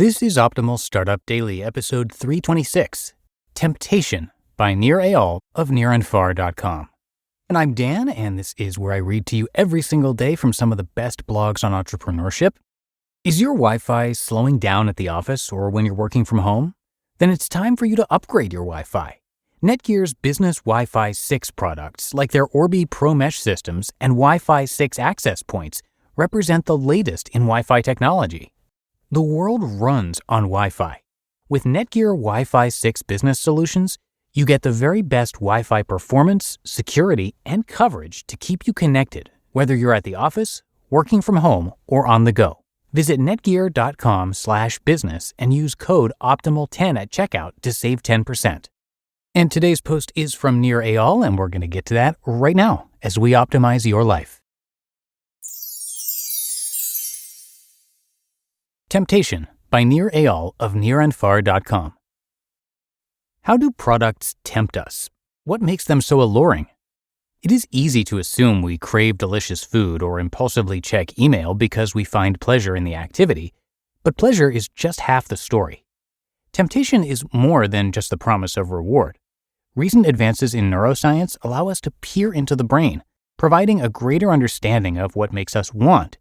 This is Optimal Startup Daily, episode 326, Temptation by Nir Eyal of NirAndFar.com. And I'm Dan, and this is where I read to you every single day from some of the best blogs on entrepreneurship. Is your Wi-Fi slowing down at the office or when you're working from home? Then it's time for you to upgrade your Wi-Fi. Netgear's business Wi-Fi 6 products, like their Orbi Pro Mesh systems and Wi-Fi 6 access points, represent the latest in Wi-Fi technology. The world runs on Wi-Fi. With Netgear Wi-Fi 6 business solutions, you get the very best Wi-Fi performance, security, and coverage to keep you connected, whether you're at the office, working from home, or on the go. Visit netgear.com/business and use code OPTIMAL10 at checkout to save 10%. And today's post is from Nir Eyal, and we're going to get to that right now as we optimize your life. Temptation by Nir Eyal of NirAndFar.com. How do products tempt us? What makes them so alluring? It is easy to assume we crave delicious food or impulsively check email because we find pleasure in the activity, but pleasure is just half the story. Temptation is more than just the promise of reward. Recent advances in neuroscience allow us to peer into the brain, providing a greater understanding of what makes us want.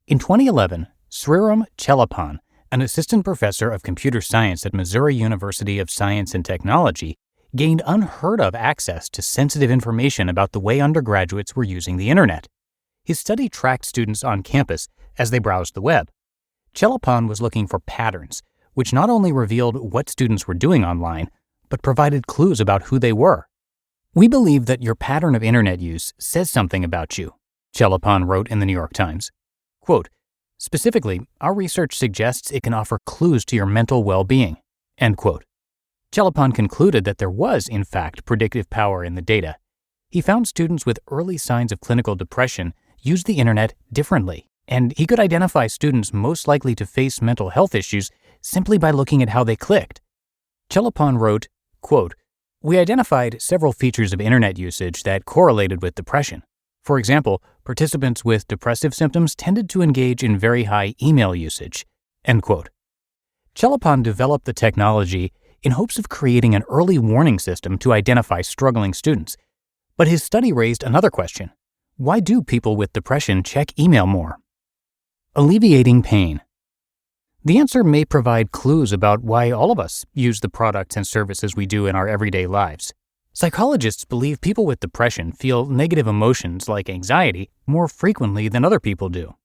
In 2011, Sriram Chelapan, an assistant professor of computer science at Missouri University of Science and Technology, gained unheard-of access to sensitive information about the way undergraduates were using the internet. His study tracked students on campus as they browsed the web. Chelapan was looking for patterns, which not only revealed what students were doing online, but provided clues about who they were. "We believe that your pattern of internet use says something about you," Chelapan wrote in the New York Times. Quote, "Specifically, our research suggests it can offer clues to your mental well-being," end quote. Chelapan concluded that there was, in fact, predictive power in the data. He found students with early signs of clinical depression used the internet differently, and he could identify students most likely to face mental health issues simply by looking at how they clicked. Chelapan wrote, quote, "We identified several features of internet usage that correlated with depression. For example, participants with depressive symptoms tended to engage in very high email usage," end quote. Chelapan developed the technology in hopes of creating an early warning system to identify struggling students. But his study raised another question. Why do people with depression check email more? Alleviating pain. The answer may provide clues about why all of us use the products and services we do in our everyday lives. Psychologists believe people with depression feel negative emotions like anxiety more frequently than other people do.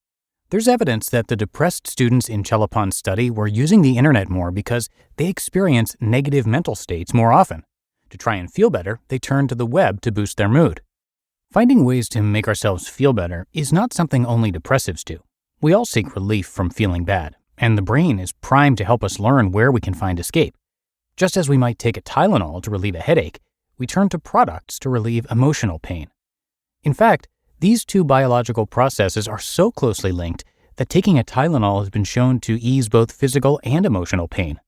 There's evidence that the depressed students in Chelapan's study were using the internet more because they experience negative mental states more often. To try and feel better, they turn to the web to boost their mood. Finding ways to make ourselves feel better is not something only depressives do. We all seek relief from feeling bad, and the brain is primed to help us learn where we can find escape. Just as we might take a Tylenol to relieve a headache, we turn to products to relieve emotional pain. In fact, these two biological processes are so closely linked that taking a Tylenol has been shown to ease both physical and emotional pain.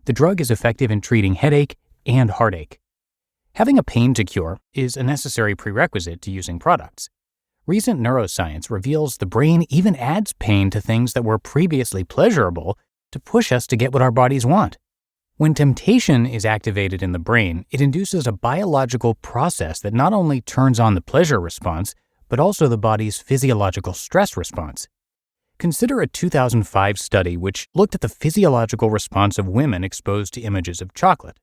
The drug is effective in treating headache and heartache. Having a pain to cure is a necessary prerequisite to using products. Recent neuroscience reveals the brain even adds pain to things that were previously pleasurable to push us to get what our bodies want. When temptation is activated in the brain, it induces a biological process that not only turns on the pleasure response, but also the body's physiological stress response. Consider a 2005 study which looked at the physiological response of women exposed to images of chocolate.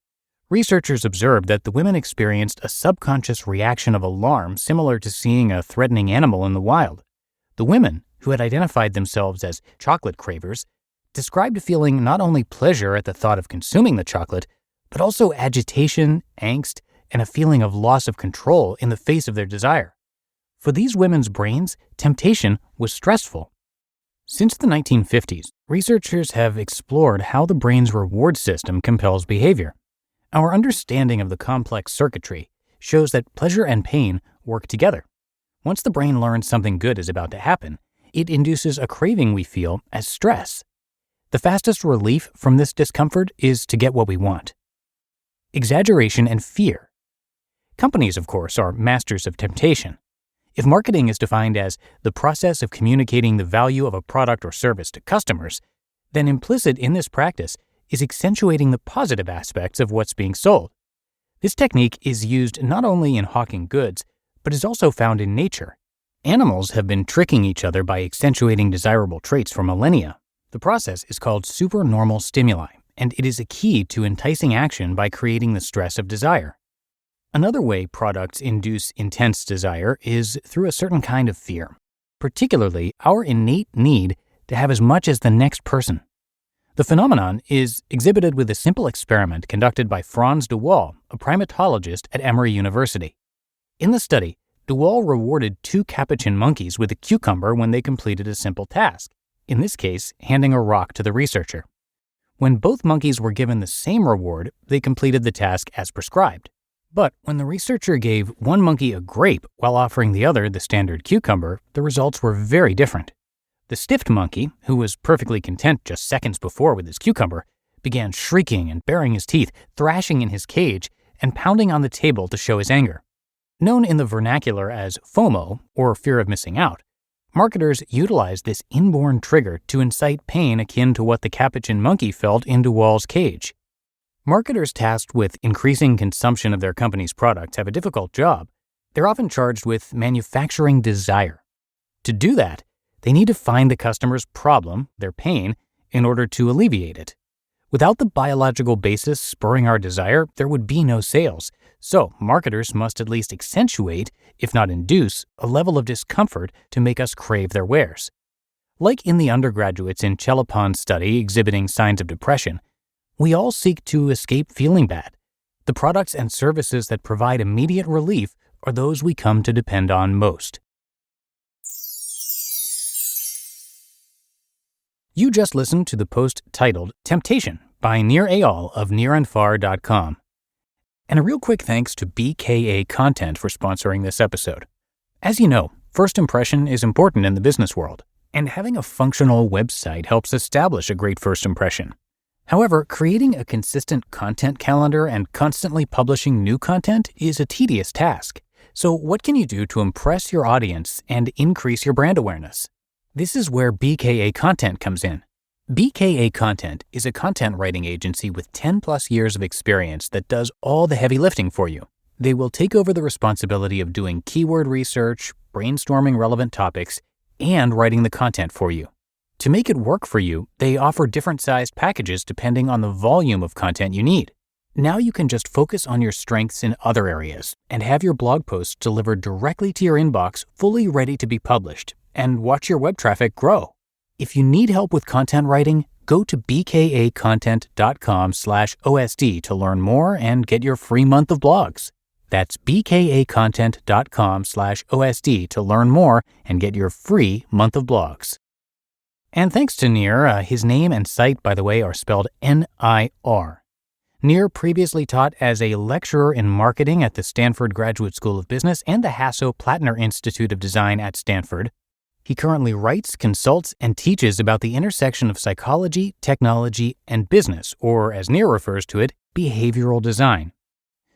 Researchers observed that the women experienced a subconscious reaction of alarm similar to seeing a threatening animal in the wild. The women, who had identified themselves as chocolate cravers, described feeling not only pleasure at the thought of consuming the chocolate, but also agitation, angst, and a feeling of loss of control in the face of their desire. For these women's brains, temptation was stressful. Since the 1950s, researchers have explored how the brain's reward system compels behavior. Our understanding of the complex circuitry shows that pleasure and pain work together. Once the brain learns something good is about to happen, it induces a craving we feel as stress. The fastest relief from this discomfort is to get what we want. Exaggeration and fear. Companies, of course, are masters of temptation. If marketing is defined as the process of communicating the value of a product or service to customers, then implicit in this practice is accentuating the positive aspects of what's being sold. This technique is used not only in hawking goods, but is also found in nature. Animals have been tricking each other by accentuating desirable traits for millennia. The process is called supernormal stimuli, and it is a key to enticing action by creating the stress of desire. Another way products induce intense desire is through a certain kind of fear, particularly our innate need to have as much as the next person. The phenomenon is exhibited with a simple experiment conducted by Franz de Waal, a primatologist at Emory University. In the study, de Waal rewarded 2 capuchin monkeys with a cucumber when they completed a simple task, in this case, handing a rock to the researcher. When both monkeys were given the same reward, they completed the task as prescribed. But when the researcher gave one monkey a grape while offering the other the standard cucumber, the results were very different. The stiffed monkey, who was perfectly content just seconds before with his cucumber, began shrieking and baring his teeth, thrashing in his cage, and pounding on the table to show his anger. Known in the vernacular as FOMO, or fear of missing out, marketers utilize this inborn trigger to incite pain akin to what the capuchin monkey felt in de Waal's cage. Marketers tasked with increasing consumption of their company's products have a difficult job. They're often charged with manufacturing desire. To do that, they need to find the customer's problem, their pain, in order to alleviate it. Without the biological basis spurring our desire, there would be no sales. So, marketers must at least accentuate, if not induce, a level of discomfort to make us crave their wares. Like in the undergraduates in Chelopin's study exhibiting signs of depression, we all seek to escape feeling bad. The products and services that provide immediate relief are those we come to depend on most. You just listened to the post titled Temptation by Nir Eyal of NirAndFar.com. And a real quick thanks to BKA Content for sponsoring this episode. As you know, first impression is important in the business world, and having a functional website helps establish a great first impression. However, creating a consistent content calendar and constantly publishing new content is a tedious task. So what can you do to impress your audience and increase your brand awareness? This is where BKA Content comes in. BKA Content is a content writing agency with 10 plus years of experience that does all the heavy lifting for you. They will take over the responsibility of doing keyword research, brainstorming relevant topics, and writing the content for you. To make it work for you, they offer different sized packages depending on the volume of content you need. Now you can just focus on your strengths in other areas and have your blog posts delivered directly to your inbox, fully ready to be published, and watch your web traffic grow. If you need help with content writing, go to bkacontent.com/OSD to learn more and get your free month of blogs. That's bkacontent.com/OSD to learn more and get your free month of blogs. And thanks to Nir, his name and site, by the way, are spelled N-I-R. Nir previously taught as a lecturer in marketing at the Stanford Graduate School of Business and the Hasso-Plattner Institute of Design at Stanford. He currently writes, consults, and teaches about the intersection of psychology, technology, and business, or as Nir refers to it, behavioral design.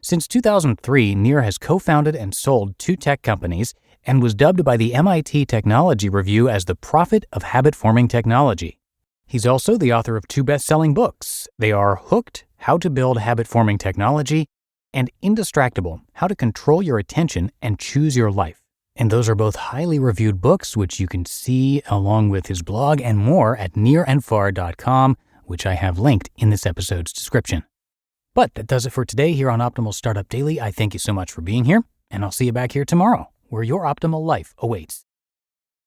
Since 2003, Nir has co-founded and sold 2 tech companies and was dubbed by the MIT Technology Review as the prophet of habit-forming technology. He's also the author of 2 best-selling books. They are Hooked, How to Build Habit-Forming Technology, and Indistractable, How to Control Your Attention and Choose Your Life. And those are both highly reviewed books, which you can see along with his blog and more at NirAndFar.com, which I have linked in this episode's description. But that does it for today here on Optimal Startup Daily. I thank you so much for being here, and I'll see you back here tomorrow, where your optimal life awaits.